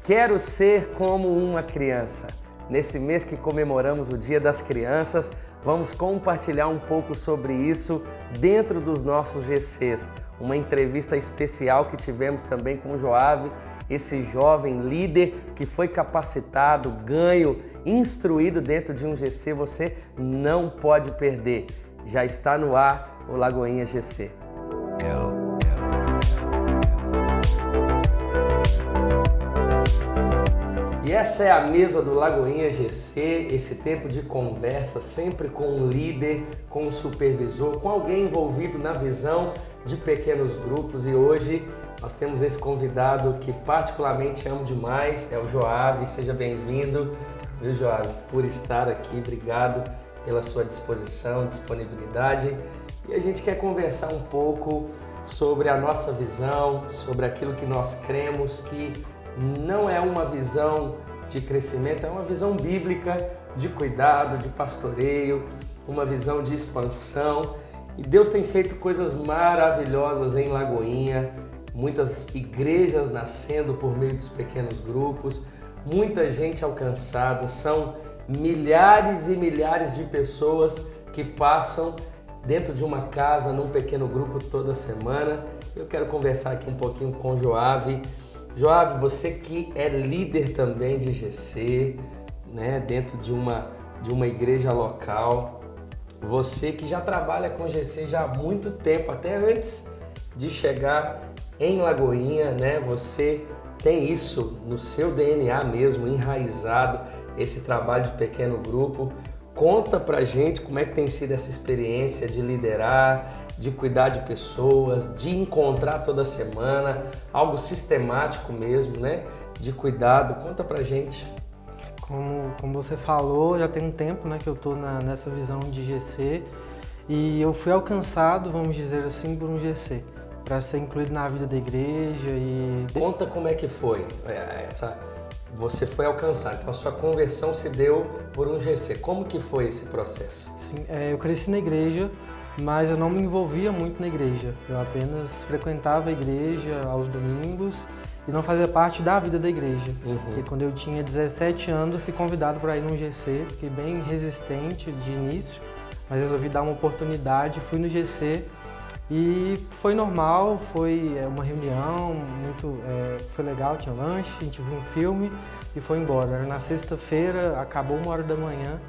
Quero ser como uma criança. Nesse mês que comemoramos o Dia das Crianças, vamos compartilhar um pouco sobre isso dentro dos nossos GCs. Uma entrevista especial que tivemos também com o Joave, esse jovem líder que foi capacitado, ganho, instruído dentro de um GC. Você não pode perder. Já está no ar o Lagoinha GC. E essa é a mesa do Lagoinha GC, esse tempo de conversa sempre com um líder, com um supervisor, com alguém envolvido na visão de pequenos grupos. E hoje nós temos esse convidado que particularmente amo demais, é o Joave. Seja bem-vindo, viu, Joave, por estar aqui. Obrigado pela sua disposição, disponibilidade. E a gente quer conversar um pouco sobre a nossa visão, sobre aquilo que nós cremos, que não é uma visão de crescimento, é uma visão bíblica de cuidado, de pastoreio, uma visão de expansão. E Deus tem feito coisas maravilhosas em Lagoinha, muitas igrejas nascendo por meio dos pequenos grupos, muita gente alcançada, são milhares e milhares de pessoas que passam dentro de uma casa, num pequeno grupo toda semana. Eu quero conversar aqui um pouquinho com o Joave. Joave, você que é líder também de GC, né, dentro de uma igreja local, você que já trabalha com GC já há muito tempo, até antes de chegar em Lagoinha, né, você tem isso no seu DNA mesmo, enraizado, esse trabalho de pequeno grupo. Conta pra gente como é que tem sido essa experiência de liderar, de cuidar de pessoas, de encontrar toda semana, algo sistemático mesmo, né? De cuidado. Conta pra gente. Como você falou, já tem um tempo, né, que eu tô nessa visão de GC e eu fui alcançado, vamos dizer assim, por um GC, para ser incluído na vida da igreja. E conta como é que foi você foi alcançado, então a sua conversão se deu por um GC. Como que foi esse processo? Sim, eu cresci na igreja, mas eu não me envolvia muito na igreja. Eu apenas frequentava a igreja aos domingos e não fazia parte da vida da igreja. E quando eu tinha 17 anos, eu fui convidado para ir num GC, fiquei bem resistente de início, mas resolvi dar uma oportunidade, fui no GC e foi normal, foi uma reunião, foi legal, tinha lanche, a gente viu um filme e foi embora. Era na sexta-feira, acabou 1h da manhã.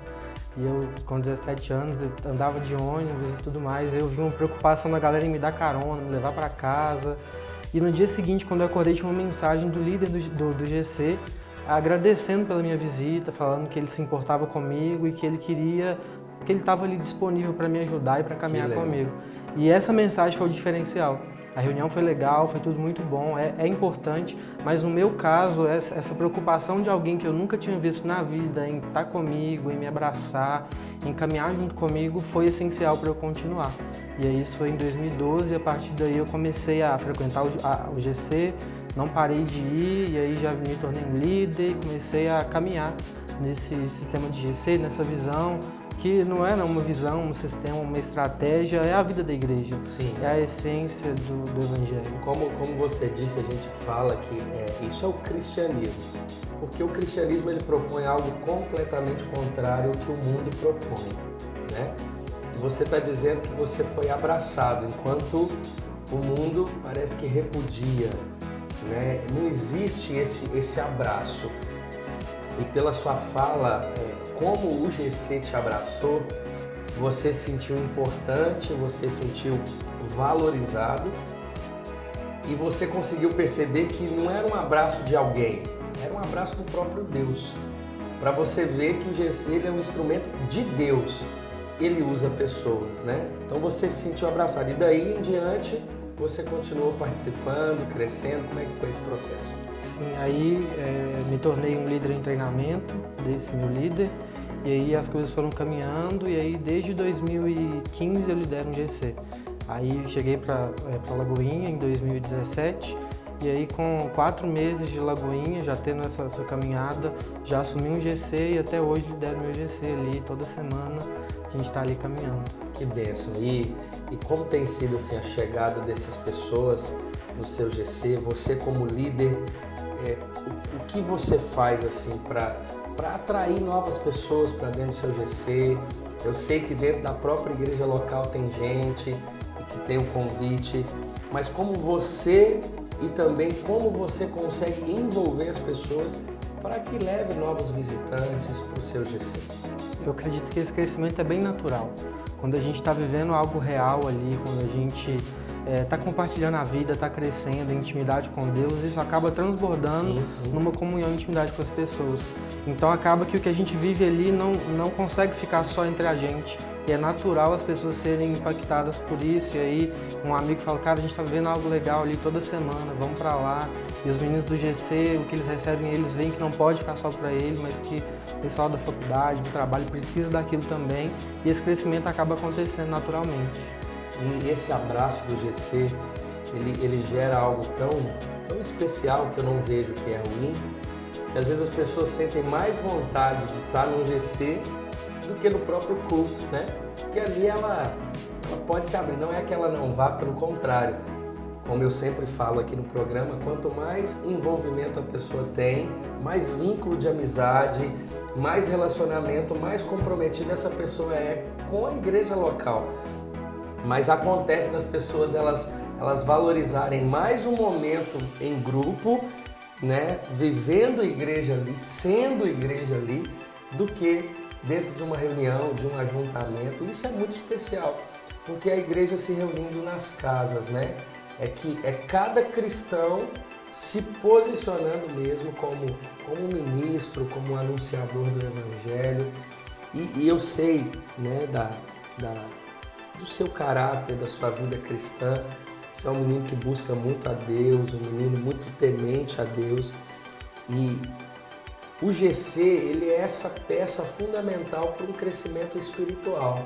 E eu, com 17 anos, andava de ônibus e tudo mais, eu vi uma preocupação da galera em me dar carona, me levar para casa. E no dia seguinte, quando eu acordei, tinha uma mensagem do líder do GC, agradecendo pela minha visita, falando que ele se importava comigo e que ele estava ali disponível para me ajudar e para caminhar comigo. E essa mensagem foi o diferencial. A reunião foi legal, foi tudo muito bom, é importante, mas no meu caso, essa preocupação de alguém que eu nunca tinha visto na vida, em estar comigo, em me abraçar, em caminhar junto comigo, foi essencial para eu continuar. E aí isso foi em 2012 e a partir daí eu comecei a frequentar o GC, não parei de ir e aí já me tornei um líder e comecei a caminhar nesse sistema de GC, nessa visão, que não é uma visão, um sistema, uma estratégia, é a vida da igreja. Sim. É a essência do evangelho. Como você disse, a gente fala que isso é o cristianismo, porque o cristianismo ele propõe algo completamente contrário ao que o mundo propõe, né? E você está dizendo que você foi abraçado, enquanto o mundo parece que repudia, né? Não existe esse abraço. E pela sua fala, como o GC te abraçou, você se sentiu importante, você se sentiu valorizado e você conseguiu perceber que não era um abraço de alguém, era um abraço do próprio Deus. Para você ver que o GC ele é um instrumento de Deus, ele usa pessoas, né? Então você se sentiu abraçado e daí em diante você continuou participando, crescendo. Como é que foi esse processo? Sim, aí me tornei um líder em treinamento desse meu líder e aí as coisas foram caminhando e aí desde 2015 eu lidero um GC. Aí cheguei para Lagoinha em 2017 e aí com 4 meses de Lagoinha, já tendo essa caminhada, já assumi um GC e até hoje lidero meu GC ali toda semana, a gente está ali caminhando. Que bênção! E como tem sido assim, a chegada dessas pessoas no seu GC, você como líder, o que você faz assim para atrair novas pessoas para dentro do seu GC? Eu sei que dentro da própria igreja local tem gente que tem o convite, mas como você e também como você consegue envolver as pessoas para que leve novos visitantes para o seu GC? Eu acredito que esse crescimento é bem natural. Quando a gente está vivendo algo real ali, quando a gente está compartilhando a vida, está crescendo em intimidade com Deus, isso acaba transbordando numa comunhão e intimidade com as pessoas. Então acaba que o que a gente vive ali não consegue ficar só entre a gente. E é natural as pessoas serem impactadas por isso. E aí um amigo fala, cara, a gente está vivendo algo legal ali toda semana, vamos para lá. E os meninos do GC, o que eles recebem, eles veem que não pode ficar só para ele, mas que o pessoal da faculdade, do trabalho, precisa daquilo também. E esse crescimento acaba acontecendo naturalmente. E esse abraço do GC, ele gera algo tão especial que eu não vejo que é ruim, que às vezes as pessoas sentem mais vontade de estar no GC do que no próprio culto, né? Porque ali ela pode se abrir, não é que ela não vá, pelo contrário. Como eu sempre falo aqui no programa, quanto mais envolvimento a pessoa tem, mais vínculo de amizade, mais relacionamento, mais comprometida essa pessoa é com a igreja local. Mas acontece das pessoas elas valorizarem mais um momento em grupo, né? Vivendo igreja ali, sendo igreja ali, do que dentro de uma reunião, de um ajuntamento. Isso é muito especial, porque a igreja se reunindo nas casas, né? É cada cristão se posicionando mesmo como ministro, como anunciador do Evangelho. E eu sei, né, do seu caráter, da sua vida cristã. Você é um menino que busca muito a Deus, um menino muito temente a Deus. E o GC, ele é essa peça fundamental para um crescimento espiritual,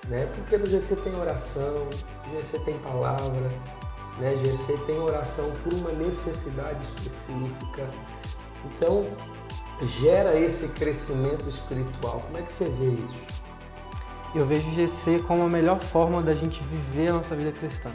né? Porque no GC tem oração, no GC tem palavra, né? GC tem oração por uma necessidade específica. Então, gera esse crescimento espiritual. Como é que você vê isso? Eu vejo o GC como a melhor forma da gente viver a nossa vida cristã.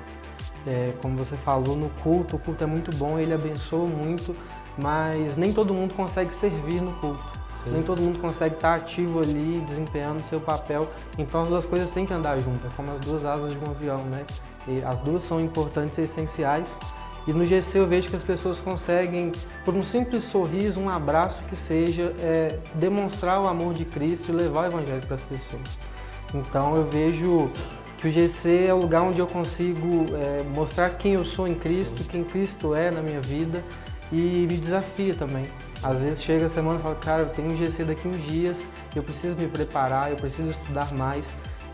Como você falou, no culto, o culto é muito bom, ele abençoa muito, mas nem todo mundo consegue servir no culto. Sim. Nem todo mundo consegue estar ativo ali, desempenhando o seu papel. Então as duas coisas têm que andar juntas, como as duas asas de um avião, né? E as duas são importantes e essenciais. E no GC eu vejo que as pessoas conseguem, por um simples sorriso, um abraço que seja, demonstrar o amor de Cristo e levar o Evangelho para as pessoas. Então eu vejo que o GC é o lugar onde eu consigo mostrar quem eu sou em Cristo, quem Cristo é na minha vida, e me desafia também. Às vezes chega a semana e falo, cara, eu tenho um GC daqui uns dias, eu preciso me preparar, eu preciso estudar mais.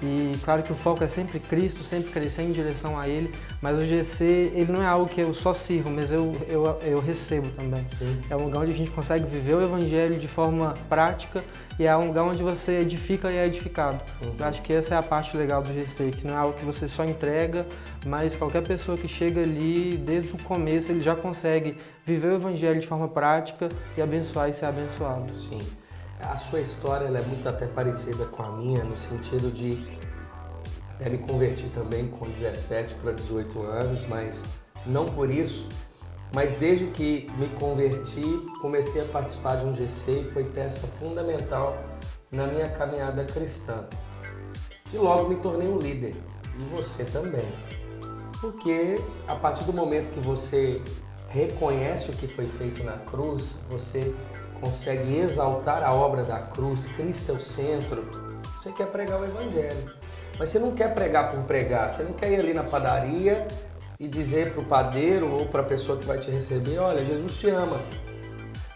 E claro que o foco é sempre Cristo, sempre crescer em direção a Ele, mas o GC, ele não é algo que eu só sirvo, mas eu recebo também. Sim. É um lugar onde a gente consegue viver o Evangelho de forma prática e é um lugar onde você edifica e é edificado. Eu acho que essa é a parte legal do GC, que não é algo que você só entrega, mas qualquer pessoa que chega ali, desde o começo, ele já consegue viver o Evangelho de forma prática e abençoar e ser abençoado. Sim. A sua história ela é muito até parecida com a minha, no sentido de até me converti também com 17 para 18 anos, mas não por isso, mas desde que me converti, comecei a participar de um GC e foi peça fundamental na minha caminhada cristã. E logo me tornei um líder, e você também. Porque a partir do momento que você reconhece o que foi feito na cruz, você consegue exaltar a obra da cruz, Cristo é o centro, você quer pregar o Evangelho. Mas você não quer pregar por pregar, você não quer ir ali na padaria e dizer para o padeiro ou para a pessoa que vai te receber, olha, Jesus te ama.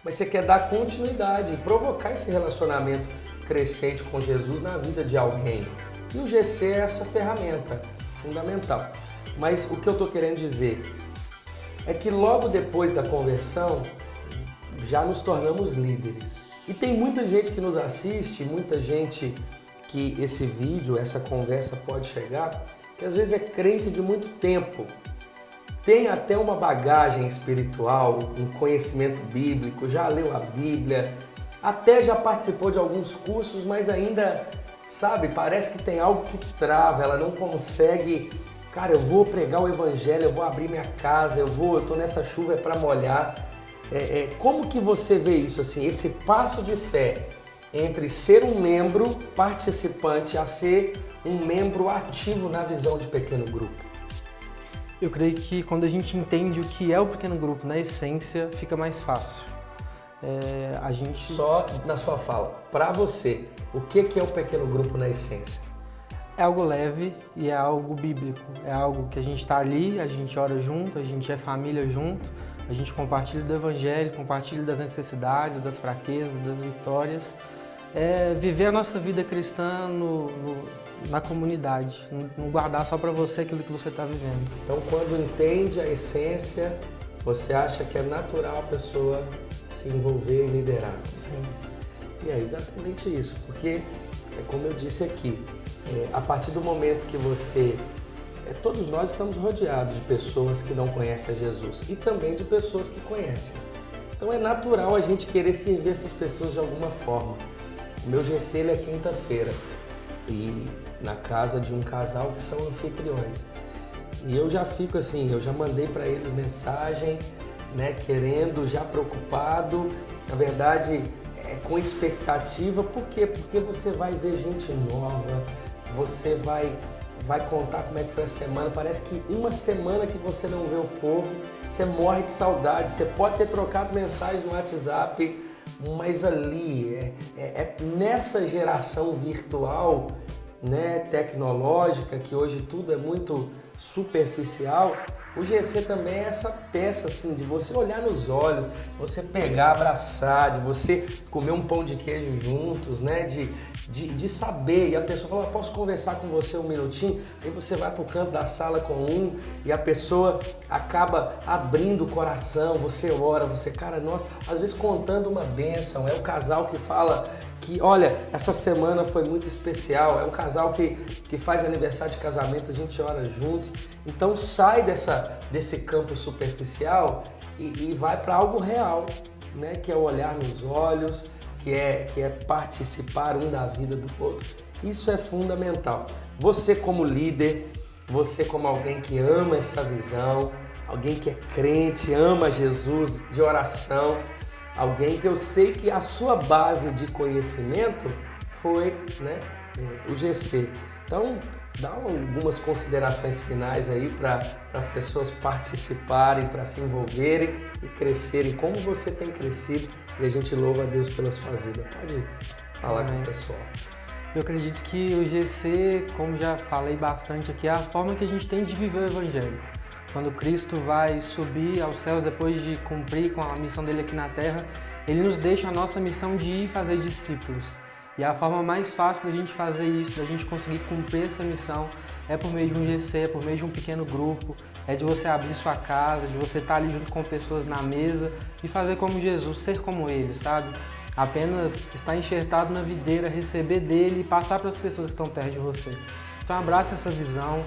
Mas você quer dar continuidade e provocar esse relacionamento crescente com Jesus na vida de alguém. E o GC é essa ferramenta fundamental. Mas o que eu estou querendo dizer é que logo depois da conversão, já nos tornamos líderes. E tem muita gente que nos assiste, muita gente que esse vídeo, essa conversa pode chegar, que às vezes é crente de muito tempo. Tem até uma bagagem espiritual, um conhecimento bíblico, já leu a Bíblia, até já participou de alguns cursos, mas ainda, sabe, parece que tem algo que trava, ela não consegue. Cara, eu vou pregar o Evangelho, eu vou abrir minha casa, eu tô nessa chuva é para molhar. Como que você vê isso, assim, esse passo de fé entre ser um membro participante a ser um membro ativo na visão de pequeno grupo? Eu creio que quando a gente entende o que é o pequeno grupo, na essência, fica mais fácil. Só na sua fala, para você, o que é o pequeno grupo na essência? É algo leve e é algo bíblico. É algo que a gente está ali, a gente ora junto, a gente é família junto, a gente compartilha do evangelho, compartilha das necessidades, das fraquezas, das vitórias. É viver a nossa vida cristã na comunidade, não guardar só para você aquilo que você está vivendo. Então, quando entende a essência, você acha que é natural a pessoa se envolver e liderar? Sim. E é exatamente isso, porque, como eu disse aqui, a partir do momento que todos nós estamos rodeados de pessoas que não conhecem a Jesus e também de pessoas que conhecem. Então é natural a gente querer servir essas pessoas de alguma forma. O meu GC ele é quinta-feira e na casa de um casal que são anfitriões. E eu já fico assim, eu já mandei para eles mensagem, né, querendo, já preocupado, na verdade com expectativa. Por quê? Porque você vai ver gente nova, você vai contar como é que foi a semana. Parece que uma semana que você não vê o povo, você morre de saudade. Você pode ter trocado mensagem no WhatsApp, mas ali, nessa geração virtual, né, tecnológica, que hoje tudo é muito superficial, o GC também é essa peça assim, de você olhar nos olhos, você pegar, abraçar, de você comer um pão de queijo juntos, né, de saber, e a pessoa fala, posso conversar com você um minutinho? Aí você vai para o canto da sala com um e a pessoa acaba abrindo o coração, você ora, cara, nossa, às vezes contando uma bênção. É o casal que fala que, olha, essa semana foi muito especial, é um casal que faz aniversário de casamento, a gente ora juntos. Então sai desse campo superficial e vai para algo real, né? Que é o olhar nos olhos, que é participar um da vida do outro. Isso é fundamental. Você como líder, você como alguém que ama essa visão, alguém que é crente, ama Jesus, de oração, alguém que eu sei que a sua base de conhecimento foi, né, o GC. Então, dá algumas considerações finais aí para as pessoas participarem, para se envolverem e crescerem, como você tem crescido, e a gente louva a Deus pela sua vida. Pode falar com o pessoal. Eu acredito que o GC, como já falei bastante aqui, é a forma que a gente tem de viver o Evangelho. Quando Cristo vai subir aos céus depois de cumprir com a missão dele aqui na Terra, ele nos deixa a nossa missão de ir fazer discípulos. E a forma mais fácil da gente fazer isso, da gente conseguir cumprir essa missão, é por meio de um GC, é por meio de um pequeno grupo, é de você abrir sua casa, de você estar ali junto com pessoas na mesa e fazer como Jesus, ser como ele, sabe? Apenas estar enxertado na videira, receber dele e passar para as pessoas que estão perto de você. Então abrace essa visão,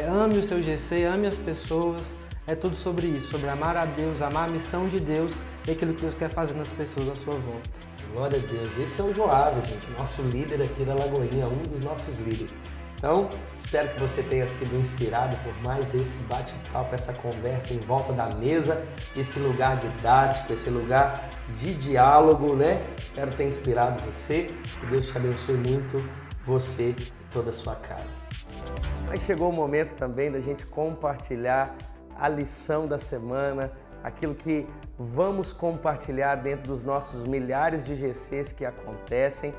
ame o seu GC, ame as pessoas, é tudo sobre isso, sobre amar a Deus, amar a missão de Deus e aquilo que Deus quer fazer nas pessoas à sua volta. Glória a Deus. Esse é o Joab, gente, nosso líder aqui da Lagoinha, um dos nossos líderes. Então, espero que você tenha sido inspirado por mais esse bate-papo, essa conversa em volta da mesa, esse lugar didático, esse lugar de diálogo, né? Espero ter inspirado você. Que Deus te abençoe muito, você e toda a sua casa. Mas chegou o momento também da gente compartilhar a lição da semana, aquilo que vamos compartilhar dentro dos nossos milhares de GCs que acontecem.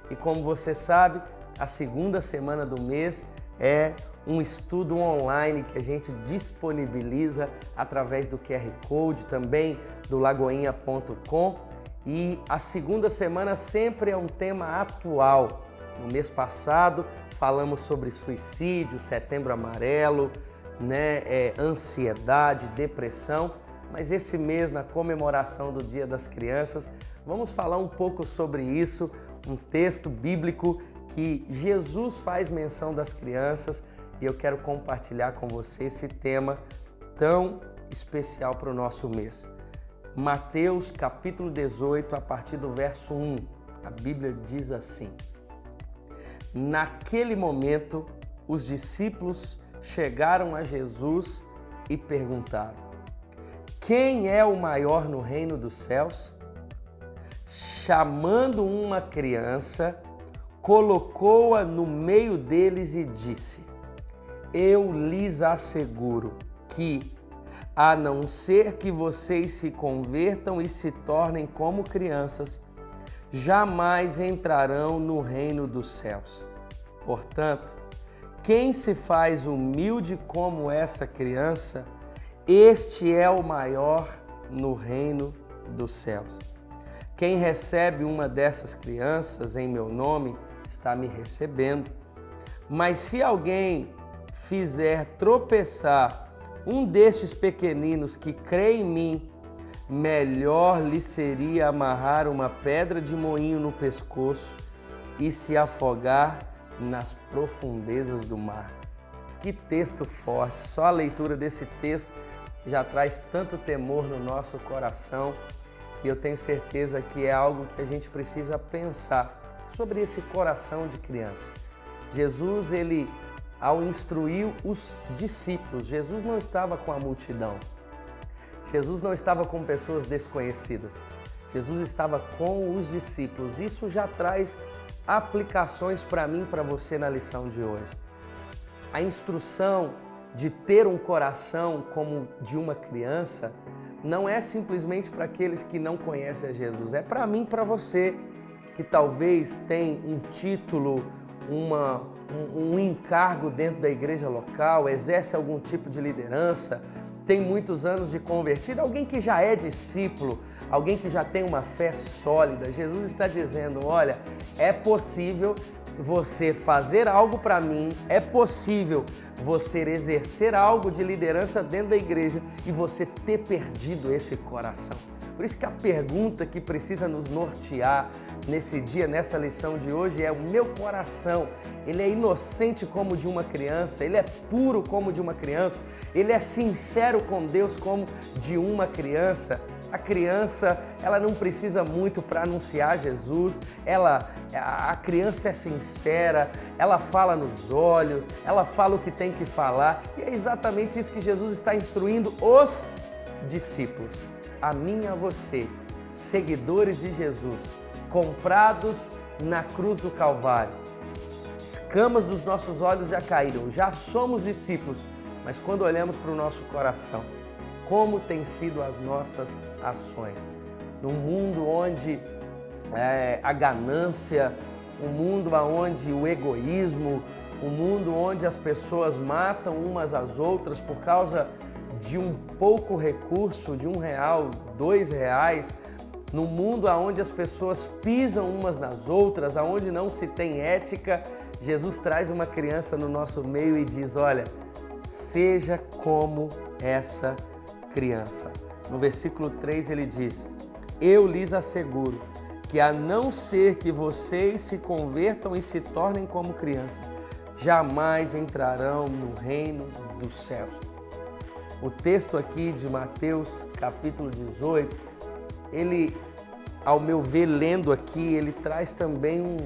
E como você sabe, a segunda semana do mês é um estudo online que a gente disponibiliza através do QR Code, também do lagoinha.com. E a segunda semana sempre é um tema atual. No mês passado falamos sobre suicídio, Setembro Amarelo, né, ansiedade, depressão. Mas esse mês, na comemoração do Dia das Crianças, vamos falar um pouco sobre isso, um texto bíblico que Jesus faz menção das crianças, e eu quero compartilhar com você esse tema tão especial para o nosso mês. Mateus capítulo 18, a partir do verso 1, a Bíblia diz assim: Naquele momento, os discípulos chegaram a Jesus e perguntaram: quem é o maior no reino dos céus? Chamando uma criança, colocou-a no meio deles e disse: eu lhes asseguro que, a não ser que vocês se convertam e se tornem como crianças, jamais entrarão no reino dos céus. Portanto, quem se faz humilde como essa criança, este é o maior no reino dos céus. Quem recebe uma dessas crianças em meu nome, está me recebendo. Mas se alguém fizer tropeçar um destes pequeninos que crê em mim, melhor lhe seria amarrar uma pedra de moinho no pescoço e se afogar nas profundezas do mar. Que texto forte! Só a leitura desse texto já traz tanto temor no nosso coração e eu tenho certeza que é algo que a gente precisa pensar sobre esse coração de criança. Jesus, ele, ao instruir os discípulos, Jesus não estava com a multidão. Jesus não estava com pessoas desconhecidas. Jesus estava com os discípulos. Isso já traz aplicações para mim e para você na lição de hoje. A instrução de ter um coração como de uma criança não é simplesmente para aqueles que não conhecem a Jesus. É para mim e para você que talvez tem um título, um encargo dentro da igreja local, exerce algum tipo de liderança, tem muitos anos de convertido, alguém que já é discípulo, alguém que já tem uma fé sólida. Jesus está dizendo, olha, é possível você fazer algo para mim, é possível você exercer algo de liderança dentro da igreja e você ter perdido esse coração. Por isso que a pergunta que precisa nos nortear nesse dia, nessa lição de hoje é: o meu coração, ele é inocente como de uma criança, ele é puro como de uma criança, ele é sincero com Deus como de uma criança? A criança, ela não precisa muito para anunciar Jesus, a criança é sincera, ela fala nos olhos, ela fala o que tem que falar, e é exatamente isso que Jesus está instruindo os discípulos. A mim e a você, seguidores de Jesus, comprados na cruz do Calvário. Escamas dos nossos olhos já caíram, já somos discípulos, mas quando olhamos para o nosso coração, como têm sido as nossas ações? Num mundo onde a ganância, um mundo onde o egoísmo, um mundo onde as pessoas matam umas às outras por causa de um pouco recurso, de R$1, R$2, no mundo onde as pessoas pisam umas nas outras, onde não se tem ética, Jesus traz uma criança no nosso meio e diz: olha, seja como essa criança. No versículo 3 ele diz: eu lhes asseguro que, a não ser que vocês se convertam e se tornem como crianças, jamais entrarão no reino dos céus. O texto aqui de Mateus, capítulo 18, ele, ao meu ver, lendo aqui, ele traz também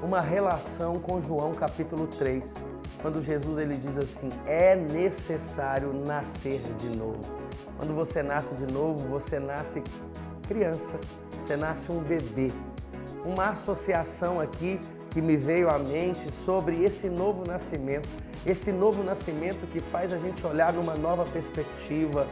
uma relação com João, capítulo 3, quando Jesus ele diz assim: é necessário nascer de novo. Quando você nasce de novo, você nasce criança, você nasce um bebê. Uma associação aqui que me veio à mente sobre esse novo nascimento que faz a gente olhar numa nova perspectiva,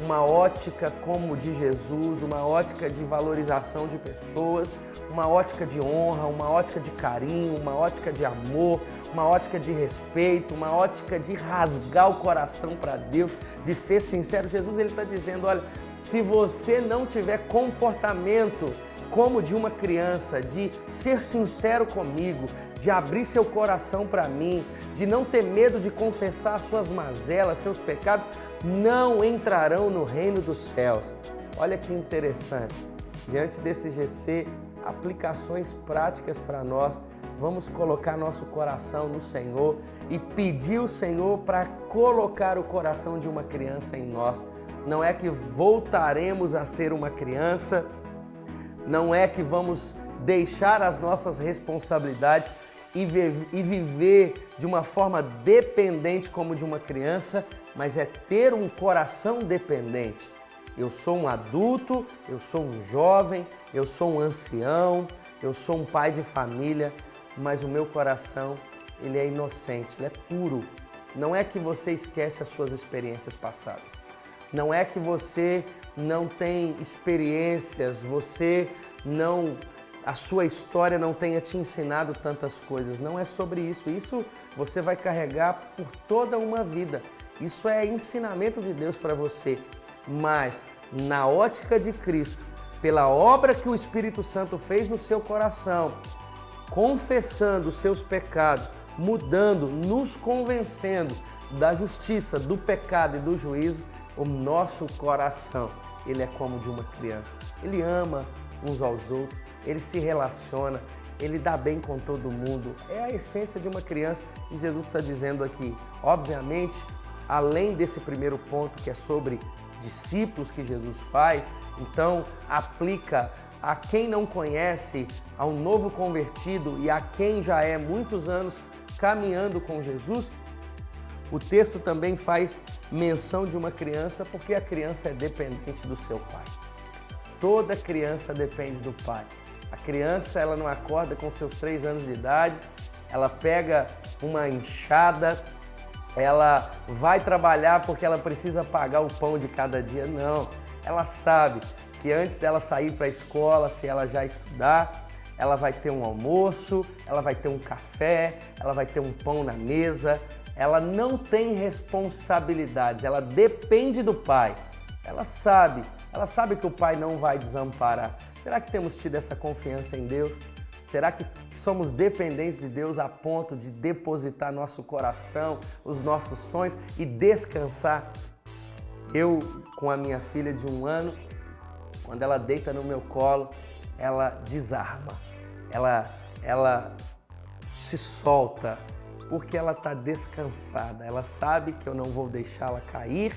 uma ótica como de Jesus, uma ótica de valorização de pessoas, uma ótica de honra, uma ótica de carinho, uma ótica de amor, uma ótica de respeito, uma ótica de rasgar o coração para Deus, de ser sincero. Jesus ele está dizendo: olha, se você não tiver comportamento como de uma criança, de ser sincero comigo, de abrir seu coração para mim, de não ter medo de confessar suas mazelas, seus pecados, não entrarão no reino dos céus. Olha que interessante. Diante desse GC, aplicações práticas para nós, vamos colocar nosso coração no Senhor e pedir ao Senhor para colocar o coração de uma criança em nós. Não é que voltaremos a ser uma criança, não é que vamos deixar as nossas responsabilidades e viver de uma forma dependente como de uma criança, mas é ter um coração dependente. Eu sou um adulto, eu sou um jovem, eu sou um ancião, eu sou um pai de família, mas o meu coração, ele é inocente, ele é puro. Não é que você esquece as suas experiências passadas. Não é que você não tem experiências, a sua história não tenha te ensinado tantas coisas. Não é sobre isso. Isso você vai carregar por toda uma vida. Isso é ensinamento de Deus para você. Mas na ótica de Cristo, pela obra que o Espírito Santo fez no seu coração, confessando os seus pecados, mudando, nos convencendo da justiça, do pecado e do juízo, o nosso coração, ele é como de uma criança. Ele ama uns aos outros, ele se relaciona, ele dá bem com todo mundo. É a essência de uma criança e Jesus está dizendo aqui. Obviamente, além desse primeiro ponto que é sobre discípulos que Jesus faz, então aplica a quem não conhece, a um novo convertido e a quem já é muitos anos caminhando com Jesus. O texto também faz menção de uma criança, porque a criança é dependente do seu pai. Toda criança depende do pai. A criança, ela não acorda com seus 3 anos de idade, ela pega uma enxada, ela vai trabalhar porque ela precisa pagar o pão de cada dia. Não, ela sabe que antes dela sair para a escola, se ela já estudar, ela vai ter um almoço, ela vai ter um café, ela vai ter um pão na mesa. Ela não tem responsabilidades, ela depende do pai. Ela sabe que o pai não vai desamparar. Será que temos tido essa confiança em Deus? Será que somos dependentes de Deus a ponto de depositar nosso coração, os nossos sonhos e descansar? Eu, com a minha filha de 1 ano, quando ela deita no meu colo, ela desarma, ela se solta, porque ela está descansada. Ela sabe que eu não vou deixá-la cair,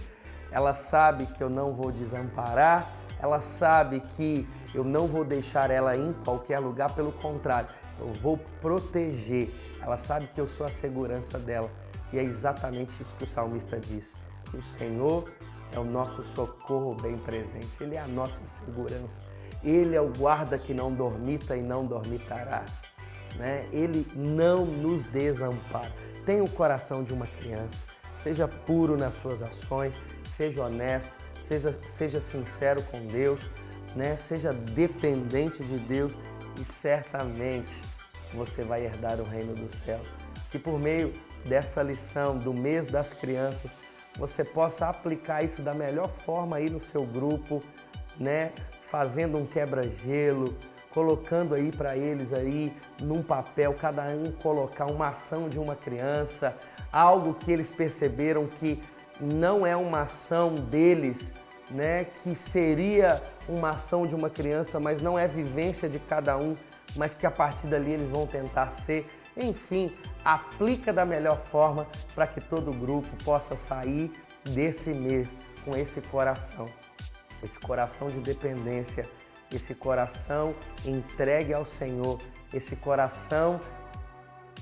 ela sabe que eu não vou desamparar, ela sabe que eu não vou deixar ela em qualquer lugar, pelo contrário, eu vou proteger. Ela sabe que eu sou a segurança dela e é exatamente isso que o salmista diz. O Senhor é o nosso socorro bem presente, Ele é a nossa segurança, Ele é o guarda que não dormita e não dormitará. Ele não nos desampara. Tenha o coração de uma criança, seja puro nas suas ações, seja honesto, seja sincero com Deus, seja dependente de Deus e certamente você vai herdar o reino dos céus. Que por meio dessa lição do mês das crianças, você possa aplicar isso da melhor forma aí no seu grupo, fazendo um quebra-gelo, colocando aí para eles aí num papel, cada um colocar uma ação de uma criança, algo que eles perceberam que não é uma ação deles, que seria uma ação de uma criança, mas não é vivência de cada um, mas que a partir dali eles vão tentar ser. Enfim, aplica da melhor forma para que todo o grupo possa sair desse mês com esse coração de dependência, esse coração entregue ao Senhor, esse coração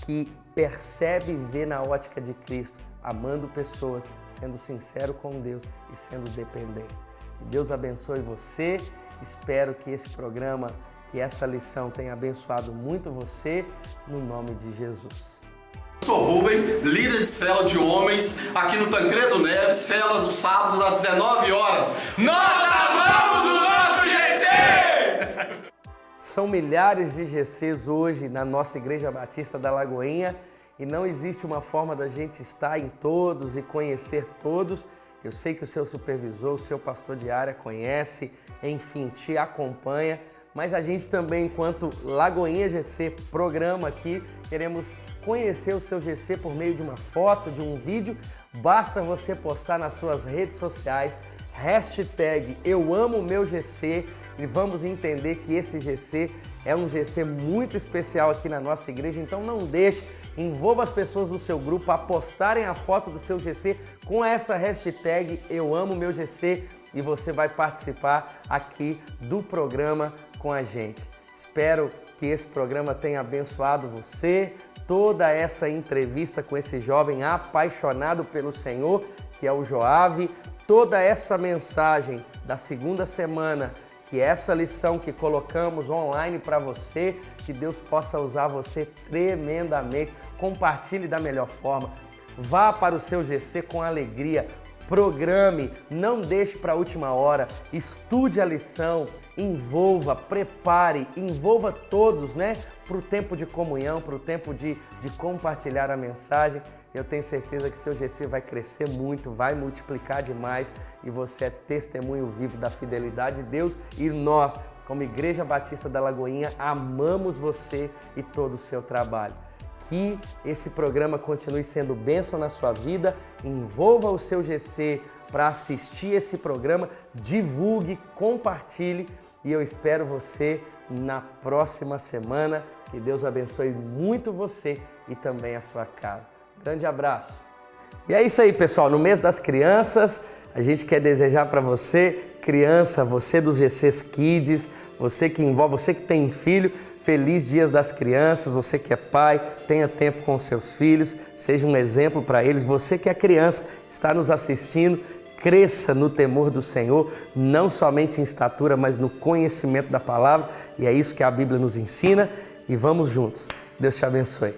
que percebe e vê na ótica de Cristo, amando pessoas, sendo sincero com Deus e sendo dependente. Que Deus abençoe você, espero que esse programa, que essa lição tenha abençoado muito você, no nome de Jesus. Eu sou Rubem, líder de célula de homens aqui no Tancredo Neves, células os sábados às 19 horas. Nós amamos o nosso GC! São milhares de GCs hoje na nossa Igreja Batista da Lagoinha e não existe uma forma da gente estar em todos e conhecer todos. Eu sei que o seu supervisor, o seu pastor de área conhece, enfim, te acompanha, mas a gente também, enquanto Lagoinha GC, programa aqui, queremos conhecer o seu GC por meio de uma foto, de um vídeo. Basta você postar nas suas redes sociais, #EuAmoMeuGC, e vamos entender que esse GC é um GC muito especial aqui na nossa igreja, então não deixe, envolva as pessoas do seu grupo a postarem a foto do seu GC com essa #EuAmoMeuGC e você vai participar aqui do programa com a gente. Espero que esse programa tenha abençoado você, toda essa entrevista com esse jovem apaixonado pelo Senhor, que é o Joave, toda essa mensagem da segunda semana, que essa lição que colocamos online para você, que Deus possa usar você tremendamente. Compartilhe da melhor forma. Vá para o seu GC com alegria. Programe, não deixe para a última hora, estude a lição, envolva, prepare, envolva todos, né? Para o tempo de comunhão, para o tempo de compartilhar a mensagem. Eu tenho certeza que seu GC vai crescer muito, vai multiplicar demais e você é testemunho vivo da fidelidade de Deus. E nós, como Igreja Batista da Lagoinha, amamos você e todo o seu trabalho. Que esse programa continue sendo bênção na sua vida, envolva o seu GC para assistir esse programa, divulgue, compartilhe e eu espero você na próxima semana. Que Deus abençoe muito você e também a sua casa. Grande abraço! E é isso aí, pessoal, no mês das crianças, a gente quer desejar para você, criança, você dos GCs Kids, você que envolve, você que tem filho, feliz Dias das Crianças, você que é pai, tenha tempo com seus filhos, seja um exemplo para eles. Você que é criança, está nos assistindo, cresça no temor do Senhor, não somente em estatura, mas no conhecimento da palavra. E é isso que a Bíblia nos ensina. E vamos juntos. Deus te abençoe.